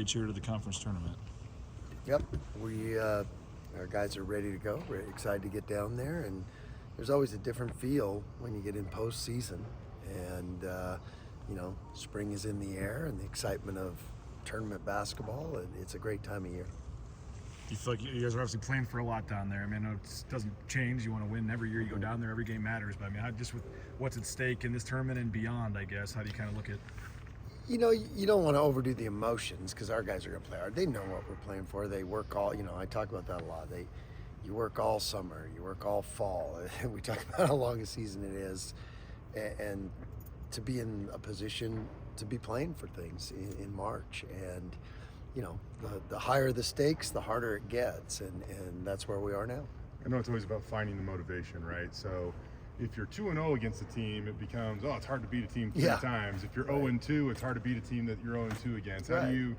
Here to the conference tournament. Yep, our guys are ready to go. We're excited to get down there, and there's always a different feel when you get in postseason. And spring is in the air, and the excitement of tournament basketball. And it's a great time of year. You feel like you guys are obviously playing for a lot down there. I mean, I know it doesn't change. You want to win every year. You go down there, every game matters. But I mean, just with what's at stake in this tournament and beyond, I guess, how do you kind of look at? You don't want to overdo the emotions because our guys are going to play hard. They know what we're playing for. They work all, I talk about that a lot. You work all summer, you work all fall. We talk about how long a season it is, and to be in a position to be playing for things in March. And, the higher the stakes, the harder it gets. And that's where we are now. I know it's always about finding the motivation, right? So if you're 2-0 against a team, it becomes, it's hard to beat a team three times. If you're 0-2, it's hard to beat a team that you're 0-2 against. How do you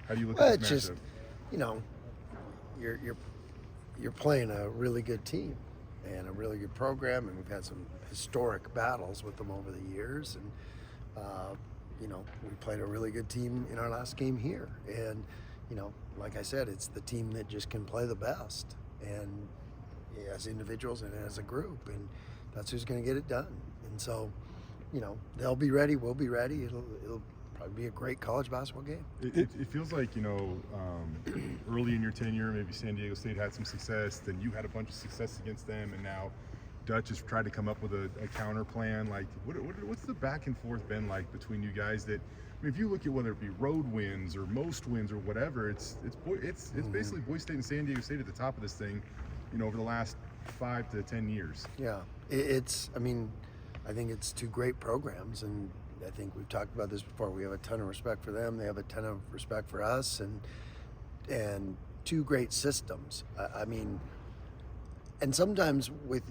look at this matchup? Just, you're playing a really good team and a really good program, and we've had some historic battles with them over the years. And we played a really good team in our last game here. And like I said, it's the team that just can play the best, and as individuals and as a group, and that's who's going to get it done. And so, they'll be ready. We'll be ready. It'll probably be a great college basketball game. It feels like, early in your tenure, maybe San Diego State had some success, then you had a bunch of success against them, and now Dutch has tried to come up with a counter plan. Like, what's the back and forth been like between you guys? That, I mean, if you look at whether it be road wins or most wins or whatever, it's basically Boise State and San Diego State at the top of this thing, over the last 5 to 10 years. Yeah, I think it's two great programs, and I think we've talked about this before. We have a ton of respect for them. They have a ton of respect for us, and two great systems. And sometimes with,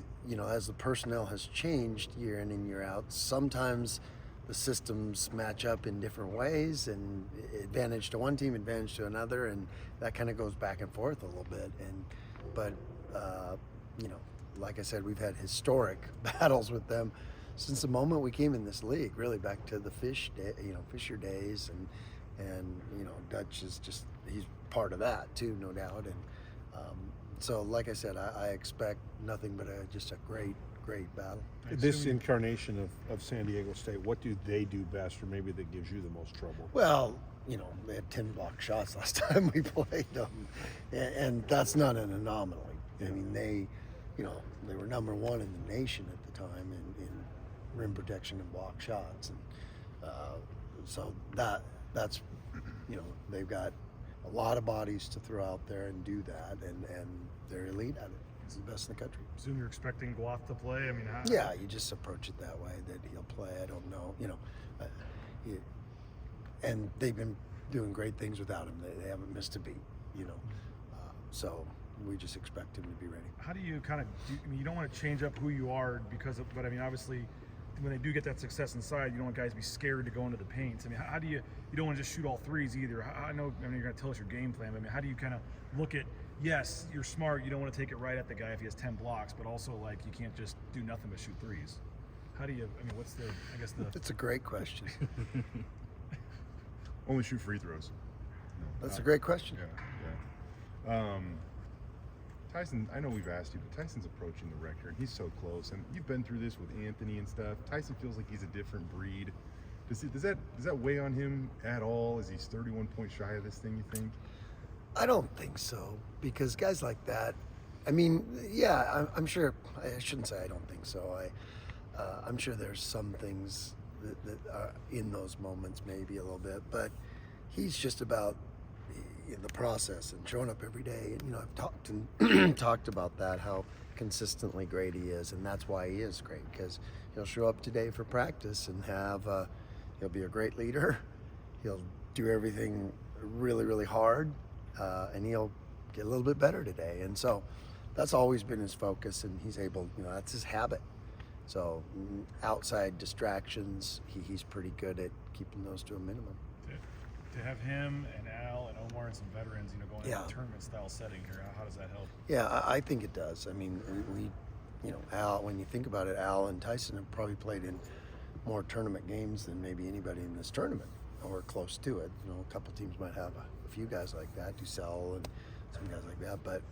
as the personnel has changed year in and year out, sometimes the systems match up in different ways, and advantage to one team, advantage to another, and that kind of goes back and forth a little bit. But like I said, we've had historic battles with them since the moment we came in this league, really back to the Fisher days, and Dutch is he's part of that too, no doubt. And so, like I said, I expect nothing but just a great battle. This incarnation of San Diego State, what do they do best, or maybe that gives you the most trouble? Well, they had 10 block shots last time we played them, and that's not an anomaly. I mean, they were number one in the nation at the time in rim protection and block shots, and so that's they've got a lot of bodies to throw out there and do that, and they're elite at it. It's the best in the country. Assume you're expecting Guath to play. I mean, yeah, you just approach it that way, that he'll play. I don't know, and they've been doing great things without him. They haven't missed a beat, so we just expect him to be ready. How do you you don't want to change up who you are but I mean, obviously, when they do get that success inside, you don't want guys to be scared to go into the paint. I mean, how do you don't want to just shoot all threes either. I know, you're going to tell us your game plan, but I mean, how do you kind of look at, yes, you're smart, you don't want to take it right at the guy if he has 10 blocks, but also, like, you can't just do nothing but shoot threes. How do you, what's the, That's a great question. Only shoot free throws. That's a great question. Yeah. Tyson, I know we've asked you, but Tyson's approaching the record. He's so close, and you've been through this with Anthony and stuff. Tyson feels like he's a different breed. Does that weigh on him at all? Is he 31 points shy of this thing, you think? I don't think so, because guys like that, I'm sure, I shouldn't say I don't think so. I'm sure there's some things that are in those moments, maybe a little bit, but he's just about the process and showing up every day. And I've talked about that, how consistently great he is, and that's why he is great, because he'll show up today for practice and he'll be a great leader. He'll do everything really, really hard, and he'll get a little bit better today. And so that's always been his focus, and he's able, that's his habit. So outside distractions, he's pretty good at keeping those to a minimum. To have him and Al and Omar and some veterans, going into a tournament style setting here, how does that help? Yeah, I think it does. I mean, Al, when you think about it, Al and Tyson have probably played in more tournament games than maybe anybody in this tournament, or close to it. A couple teams might have a few guys like that, Ducell and some guys like that. But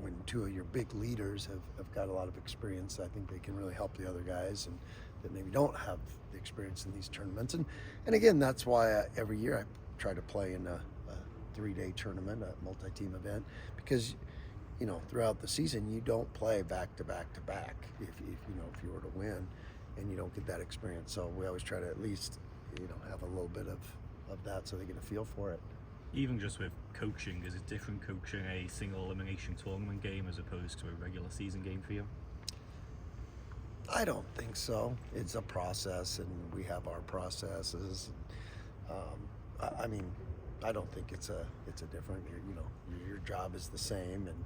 when two of your big leaders have got a lot of experience, I think they can really help the other guys and that maybe don't have the experience in these tournaments. And again, that's why every year I try to play in a 3-day tournament, a multi-team event, because throughout the season you don't play back to back to back if you were to win, and you don't get that experience. So we always try to at least have a little bit of that so they get a feel for it. Even just with coaching, is it different coaching a single elimination tournament game as opposed to a regular season game for you? I don't think so. It's a process, and we have our processes. I mean, I don't think it's a different. Your job is the same, and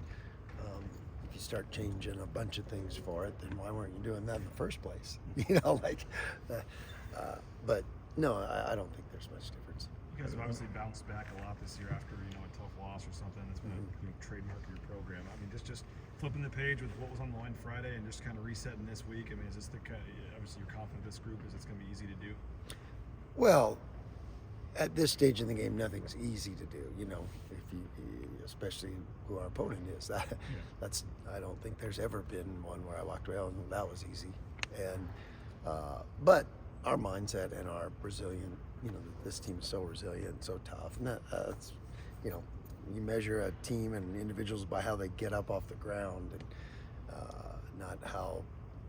if you start changing a bunch of things for it, then why weren't you doing that in the first place? But no, I don't think there's much difference. You guys have obviously bounced back a lot this year after a tough loss or something. That's been a trademark of your program. I mean, just flipping the page with what was on the line Friday and just kind of resetting this week. I mean, is this the kind of, obviously you're confident this group is it's going to be easy to do? Well, at this stage in the game, nothing's easy to do. If you, especially who our opponent is, that's I don't think there's ever been one where I walked away, oh, that was easy. And but our mindset and our resilient, this team is so resilient, so tough. And that's, you measure a team and individuals by how they get up off the ground, and not how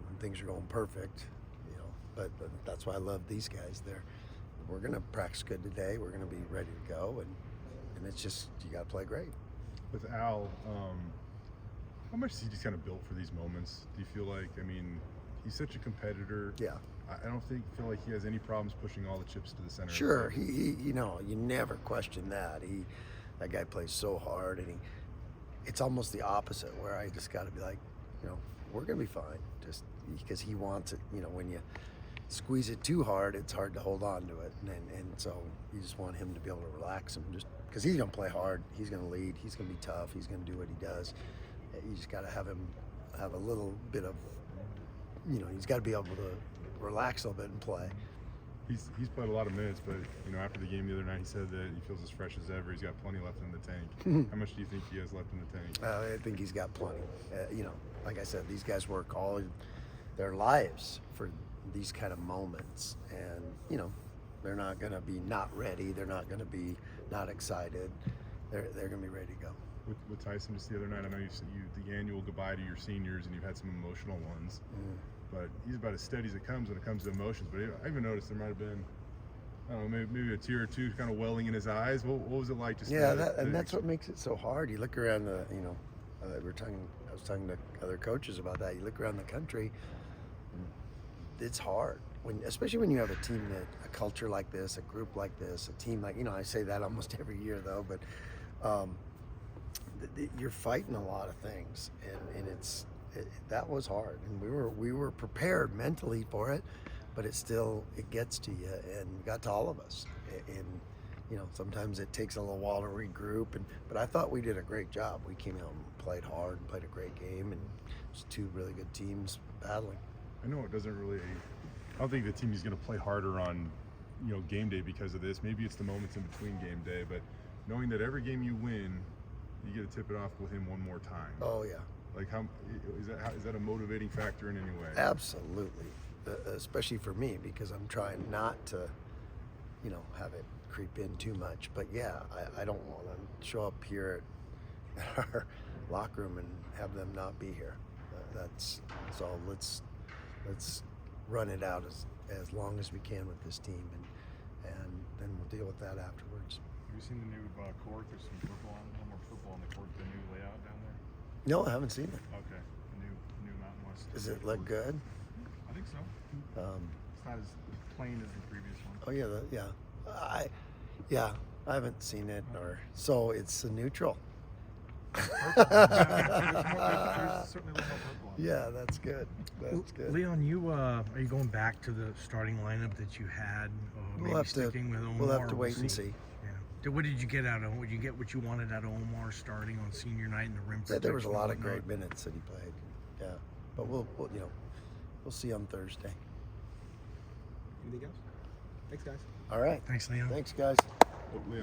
when things are going perfect. But that's why I love these guys. We're going to practice good today. We're going to be ready to go, and it's just you got to play great. With Al, how much is he just kind of built for these moments? Do you feel like, I mean, he's such a competitor. Yeah. I don't feel like he has any problems pushing all the chips to the center. Sure, he you never question that. That guy plays so hard, and it's almost the opposite, where I just got to be like, we're gonna be fine, just because he wants it. When you squeeze it too hard, it's hard to hold on to it, and so you just want him to be able to relax him, just because he's gonna play hard, he's gonna lead, he's gonna be tough, he's gonna do what he does. You just got to have him have a little bit of, he's got to be able to relax a little bit and play. He's played a lot of minutes, but after the game the other night, he said that he feels as fresh as ever. He's got plenty left in the tank. How much do you think he has left in the tank? I think he's got plenty. Like I said, these guys work all their lives for these kind of moments, and they're not going to be not ready. They're not going to be not excited. They're going to be ready to go. With Tyson just the other night, I know you said the annual goodbye to your seniors, and you've had some emotional ones. But he's about as steady as it comes when it comes to emotions. But I even noticed there might have been, I don't know, maybe a tear or two kind of welling in his eyes. What was it like? That's what makes it so hard. You look around I was talking to other coaches about that. You look around the country, it's hard especially when you have a culture like this, a group like this, a team like, I say that almost every year though, but you're fighting a lot of things, and that was hard, and we were prepared mentally for it, but it gets to you, and got to all of us, and sometimes it takes a little while to regroup, but I thought we did a great job. We came out and played hard and played a great game, and it's two really good teams battling. I know it doesn't really, I don't think the team is going to play harder on game day because of this. Maybe it's the moments in between game day, but knowing that every game you win, you get to tip it off with him one more time. Oh yeah. Like, is that a motivating factor in any way? Absolutely, especially for me, because I'm trying not to, have it creep in too much. But yeah, I don't want to show up here at our locker room and have them not be here. So let's run it out as long as we can with this team, and then we'll deal with that afterwards. Have you seen the new court? There's some purple on, a little more purple on the court, the new layout down there. No, I haven't seen it. Okay, the new Mountain West. Does it look good? I think so. It's not as plain as the previous one. Oh yeah, I haven't seen it, so it's a neutral. There's certainly a little more purple on it. Yeah, that's good. That's good. Leon, are you going back to the starting lineup that you had? We'll have to wait and see. Yeah. What did you get out of him? Would you get what you wanted out of Omar starting on senior night in the rim protection? Yeah, there was a lot of great minutes that he played. Yeah, but we'll see on Thursday. Anything else? Thanks, guys. All right. Thanks, Leon. Thanks, guys. Oh, Leon.